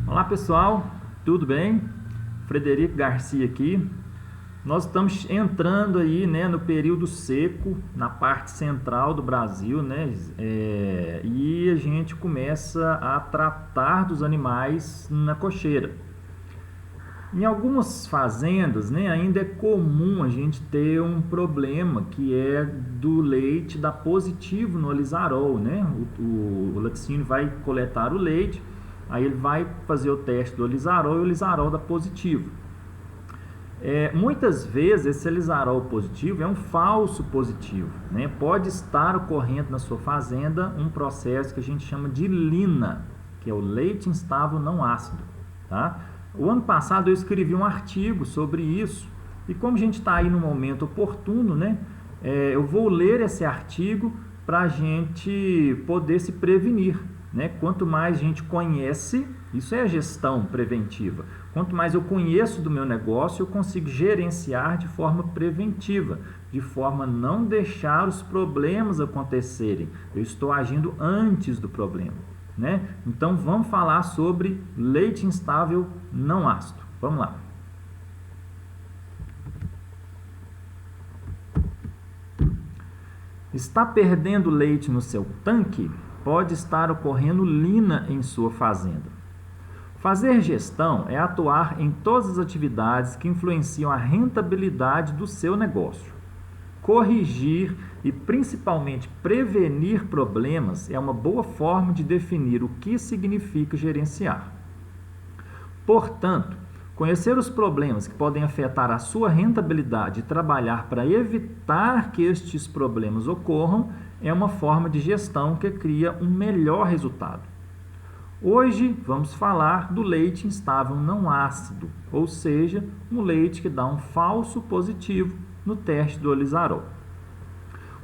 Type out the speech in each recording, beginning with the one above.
Olá pessoal, tudo bem? Frederico Garcia aqui. Nós estamos entrando aí, no período seco, na parte central do Brasil, e a gente começa a tratar dos animais na cocheira. Em algumas fazendas, ainda é comum a gente ter um problema que é do leite dar positivo no Alizarol, O laticínio vai coletar o leite, aí ele vai fazer o teste do Alizarol e o Alizarol dá positivo. Muitas vezes esse Alizarol positivo é um falso positivo, Pode estar ocorrendo na sua fazenda um processo que a gente chama de lina, que é o leite instável não ácido, tá? O ano passado eu escrevi um artigo sobre isso e como a gente está aí no momento oportuno, eu vou ler esse artigo para a gente poder se prevenir, Quanto mais a gente conhece, isso é a gestão preventiva. Quanto mais eu conheço do meu negócio, eu consigo gerenciar de forma preventiva, de forma a não deixar os problemas acontecerem. Eu estou agindo antes do problema. Então vamos falar sobre leite instável não ácido. Vamos lá. Está perdendo leite no seu tanque? Pode estar ocorrendo lina em sua fazenda. Fazer gestão é atuar em todas as atividades que influenciam a rentabilidade do seu negócio. Corrigir e principalmente prevenir problemas é uma boa forma de definir o que significa gerenciar. Portanto, conhecer os problemas que podem afetar a sua rentabilidade e trabalhar para evitar que estes problemas ocorram é uma forma de gestão que cria um melhor resultado. Hoje vamos falar do leite instável não ácido, ou seja, um leite que dá um falso positivo no teste do Alizarol.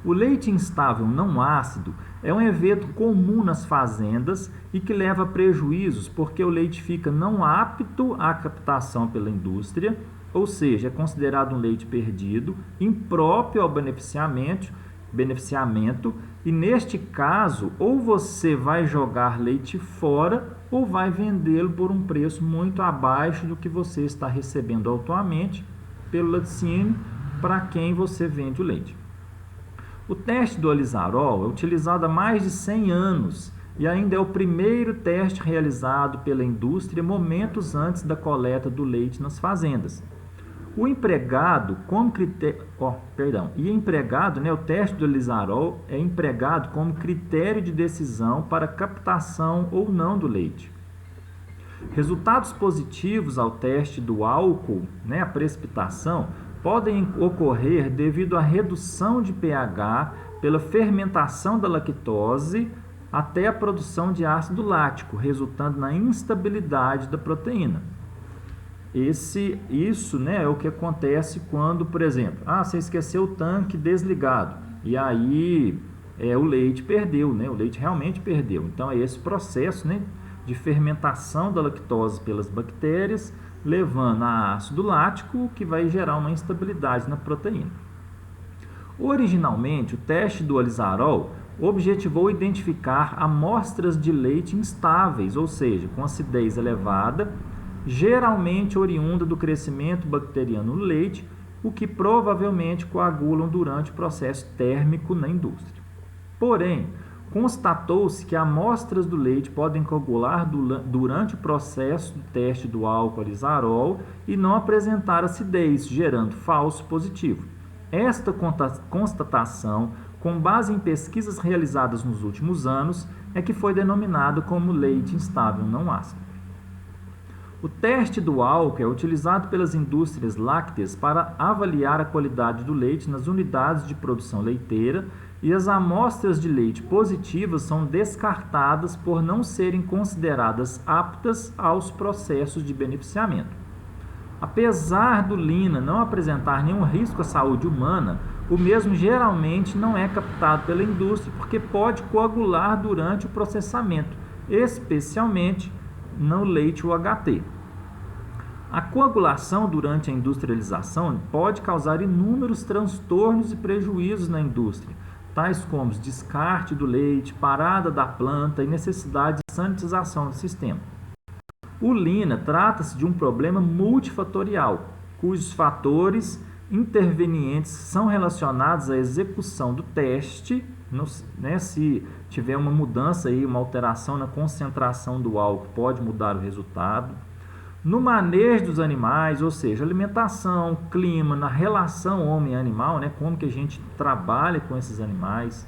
O leite instável não ácido é um evento comum nas fazendas e que leva a prejuízos porque o leite fica não apto à captação pela indústria, ou seja, é considerado um leite perdido, impróprio ao beneficiamento, e neste caso, ou você vai jogar leite fora ou vai vendê-lo por um preço muito abaixo do que você está recebendo atualmente pelo laticínio para quem você vende o leite. O teste do Alizarol é utilizado há mais de 100 anos e ainda é o primeiro teste realizado pela indústria momentos antes da coleta do leite nas fazendas. O empregado como o teste do Alizarol é empregado como critério de decisão para captação ou não do leite. Resultados positivos ao teste do álcool, a precipitação, podem ocorrer devido à redução de pH pela fermentação da lactose até a produção de ácido lático, resultando na instabilidade da proteína. Isso é o que acontece quando, por exemplo, você esqueceu o tanque desligado e aí o leite perdeu, o leite realmente perdeu. Então é esse processo de fermentação da lactose pelas bactérias, levando a ácido lático, que vai gerar uma instabilidade na proteína. Originalmente, o teste do Alizarol objetivou identificar amostras de leite instáveis, ou seja, com acidez elevada, geralmente oriunda do crescimento bacteriano no leite, o que provavelmente coagulam durante o processo térmico na indústria. Porém, constatou-se que amostras do leite podem coagular durante o processo do teste do álcool Alizarol e não apresentar acidez, gerando falso positivo. Esta constatação, com base em pesquisas realizadas nos últimos anos, é que foi denominado como leite instável não ácido. O teste do álcool é utilizado pelas indústrias lácteas para avaliar a qualidade do leite nas unidades de produção leiteira e as amostras de leite positivas são descartadas por não serem consideradas aptas aos processos de beneficiamento. Apesar do lina não apresentar nenhum risco à saúde humana, o mesmo geralmente não é captado pela indústria porque pode coagular durante o processamento, especialmente no leite UHT. A coagulação durante a industrialização pode causar inúmeros transtornos e prejuízos na indústria, tais como descarte do leite, parada da planta e necessidade de sanitização do sistema. O Lina trata-se de um problema multifatorial, cujos fatores intervenientes são relacionados à execução do teste, se tiver uma mudança aí, uma alteração na concentração do álcool, pode mudar o resultado. No manejo dos animais, ou seja, alimentação, clima, na relação homem-animal, como que a gente trabalha com esses animais,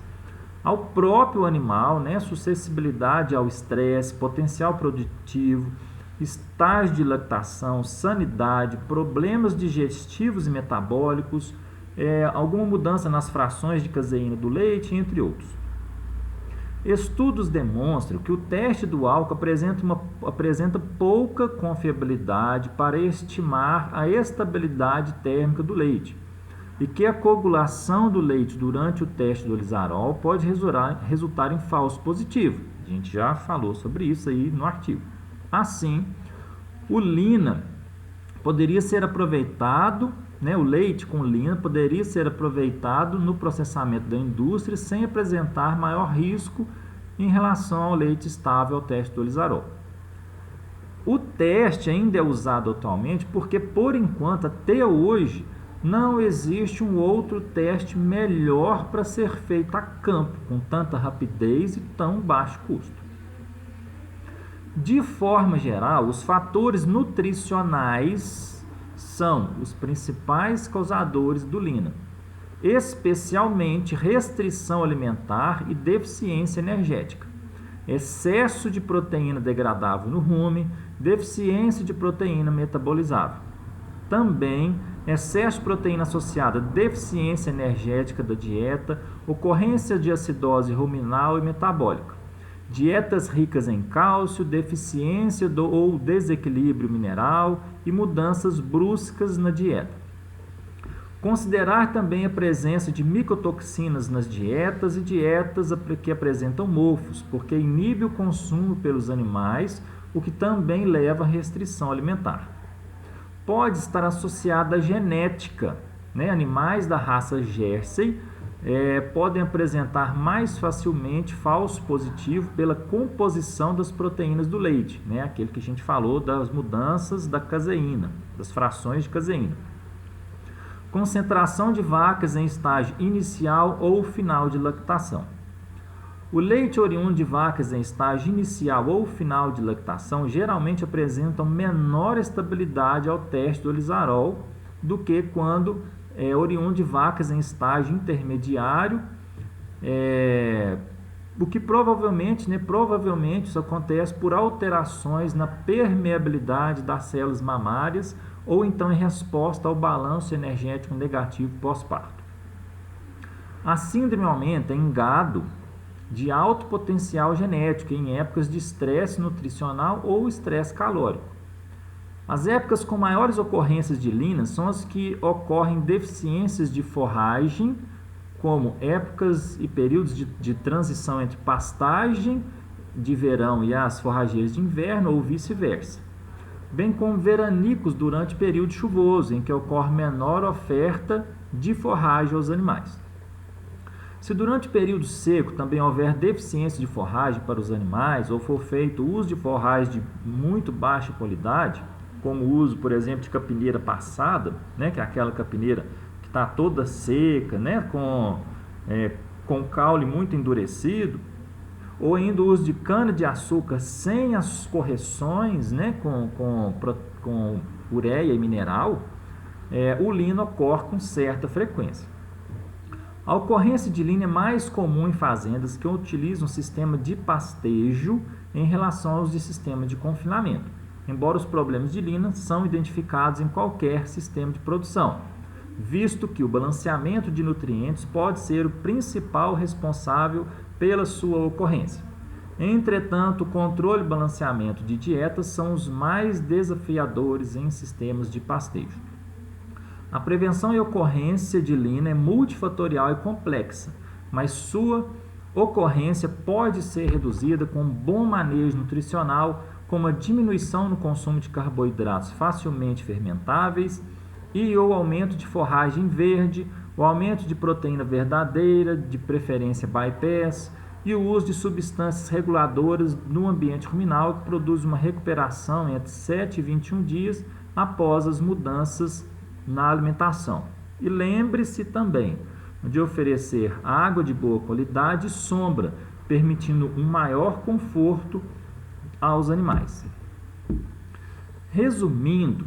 ao próprio animal, suscessibilidade ao estresse, potencial produtivo, estágio de lactação, sanidade, problemas digestivos e metabólicos, alguma mudança nas frações de caseína do leite, entre outros. Estudos demonstram que o teste do álcool apresenta pouca confiabilidade para estimar a estabilidade térmica do leite e que a coagulação do leite durante o teste do lisarol pode resultar em falso positivo. A gente já falou sobre isso aí no artigo. Assim, o Lina poderia ser aproveitado, o leite com Lina poderia ser aproveitado no processamento da indústria sem apresentar maior risco em relação ao leite estável ao teste do lisarol. O teste ainda é usado atualmente porque, por enquanto, até hoje, não existe um outro teste melhor para ser feito a campo, com tanta rapidez e tão baixo custo. De forma geral, os fatores nutricionais são os principais causadores do Lina, especialmente restrição alimentar e deficiência energética, excesso de proteína degradável no rumen, deficiência de proteína metabolizável. Também excesso de proteína associada à deficiência energética da dieta, ocorrência de acidose ruminal e metabólica, dietas ricas em cálcio, deficiência ou desequilíbrio mineral e mudanças bruscas na dieta. Considerar também a presença de micotoxinas nas dietas e dietas que apresentam mofos, porque inibe o consumo pelos animais, o que também leva à restrição alimentar. Pode estar associada à genética, Animais da raça Jersey podem apresentar mais facilmente falso positivo pela composição das proteínas do leite, aquele que a gente falou das mudanças da caseína, das frações de caseína. Concentração de vacas em estágio inicial ou final de lactação. O leite oriundo de vacas em estágio inicial ou final de lactação geralmente apresentam menor estabilidade ao teste do lisarol do que quando oriundo de vacas em estágio intermediário, o que provavelmente isso acontece por alterações na permeabilidade das células mamárias ou então em resposta ao balanço energético negativo pós-parto. A síndrome aumenta em gado de alto potencial genético em épocas de estresse nutricional ou estresse calórico. As épocas com maiores ocorrências de Lina são as que ocorrem deficiências de forragem, como épocas e períodos de transição entre pastagem de verão e as forrageiras de inverno ou vice-versa, bem como veranicos durante período chuvoso, em que ocorre menor oferta de forragem aos animais. Se durante o período seco também houver deficiência de forragem para os animais ou for feito uso de forragem de muito baixa qualidade, como o uso, por exemplo, de capineira passada, que é aquela capineira que está toda seca, com caule muito endurecido, ou ainda o uso de cana-de-açúcar sem as correções, com ureia e mineral, o Lina ocorre com certa frequência. A ocorrência de Lina é mais comum em fazendas que utilizam um sistema de pastejo em relação aos de sistema de confinamento, embora os problemas de Lina são identificados em qualquer sistema de produção, visto que o balanceamento de nutrientes pode ser o principal responsável pela sua ocorrência. Entretanto, o controle e balanceamento de dietas são os mais desafiadores em sistemas de pastejo. A prevenção e ocorrência de Lina é multifatorial e complexa, mas sua ocorrência pode ser reduzida com um bom manejo nutricional, como a diminuição no consumo de carboidratos facilmente fermentáveis e o aumento de forragem verde, o aumento de proteína verdadeira, de preferência bypass, e o uso de substâncias reguladoras no ambiente ruminal, que produz uma recuperação entre 7 e 21 dias após as mudanças na alimentação. E lembre-se também de oferecer água de boa qualidade e sombra, permitindo um maior conforto aos animais. Resumindo,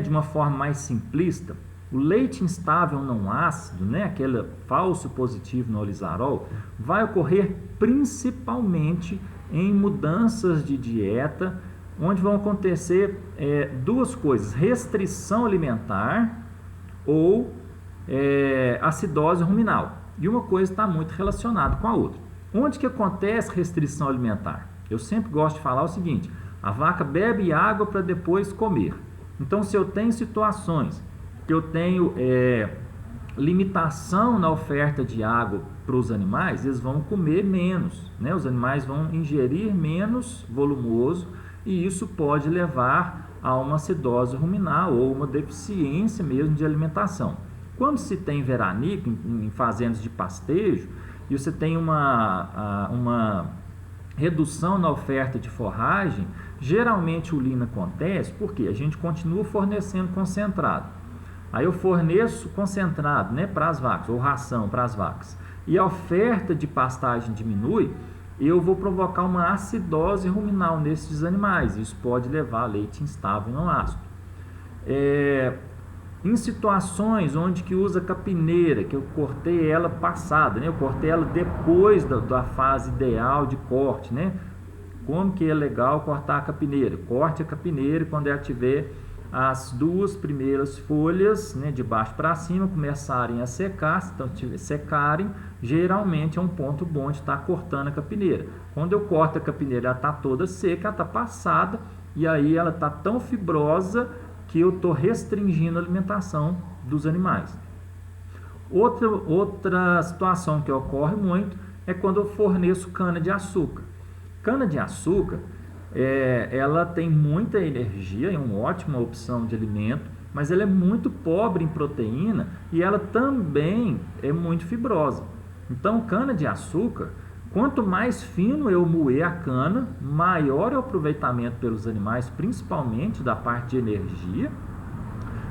de uma forma mais simplista, o leite instável não ácido, aquele falso positivo no Olisarol, vai ocorrer principalmente em mudanças de dieta, onde vão acontecer duas coisas: restrição alimentar ou acidose ruminal. E uma coisa está muito relacionada com a outra. Onde que acontece restrição alimentar? Eu sempre gosto de falar o seguinte: a vaca bebe água para depois comer. Então, se eu tenho situações que eu tenho limitação na oferta de água para os animais, eles vão comer menos, os animais vão ingerir menos volumoso, e isso pode levar a uma acidose ruminal ou uma deficiência mesmo de alimentação. Quando se tem veranico em fazendas de pastejo e você tem uma redução na oferta de forragem, geralmente o lino acontece porque a gente continua fornecendo concentrado. Aí eu forneço concentrado para as vacas, ou ração para as vacas, e a oferta de pastagem diminui, eu vou provocar uma acidose ruminal nesses animais. Isso pode levar a leite instável e não ácido. Em situações onde que usa capineira, que eu cortei ela passada, eu cortei ela depois da fase ideal de corte, Como que é legal cortar a capineira? Corte a capineira quando ela tiver as duas primeiras folhas, de baixo para cima, começarem a secar. Então, secarem, geralmente é um ponto bom de estar cortando a capineira. Quando eu corto a capineira, ela está toda seca, ela está passada, e aí ela está tão fibrosa que eu estou restringindo a alimentação dos animais. Outra situação que ocorre muito é quando eu forneço cana-de-açúcar. Cana-de-açúcar, ela tem muita energia, é uma ótima opção de alimento, mas ela é muito pobre em proteína e ela também é muito fibrosa. Então, cana-de-açúcar, quanto mais fino eu moer a cana, maior é o aproveitamento pelos animais, principalmente da parte de energia,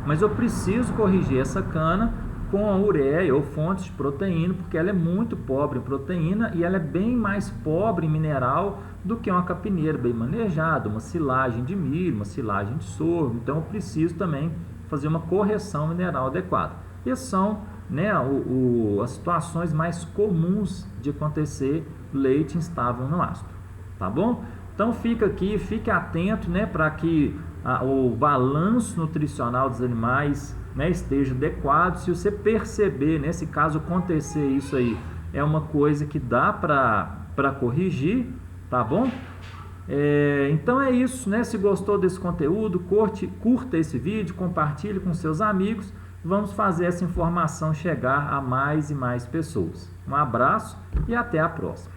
mas eu preciso corrigir essa cana com a ureia ou fontes de proteína, porque ela é muito pobre em proteína e ela é bem mais pobre em mineral do que uma capineira bem manejada, uma silagem de milho, uma silagem de sorgo. Então eu preciso também fazer uma correção mineral adequada. E são as situações mais comuns de acontecer leite instável no ácido, tá bom? Então fique atento, para que o balanço nutricional dos animais esteja adequado. Se você perceber, se caso acontecer isso aí, é uma coisa que dá para corrigir, tá bom? Então é isso, Se gostou desse conteúdo, curta esse vídeo, compartilhe com seus amigos. Vamos fazer essa informação chegar a mais e mais pessoas. Um abraço e até a próxima.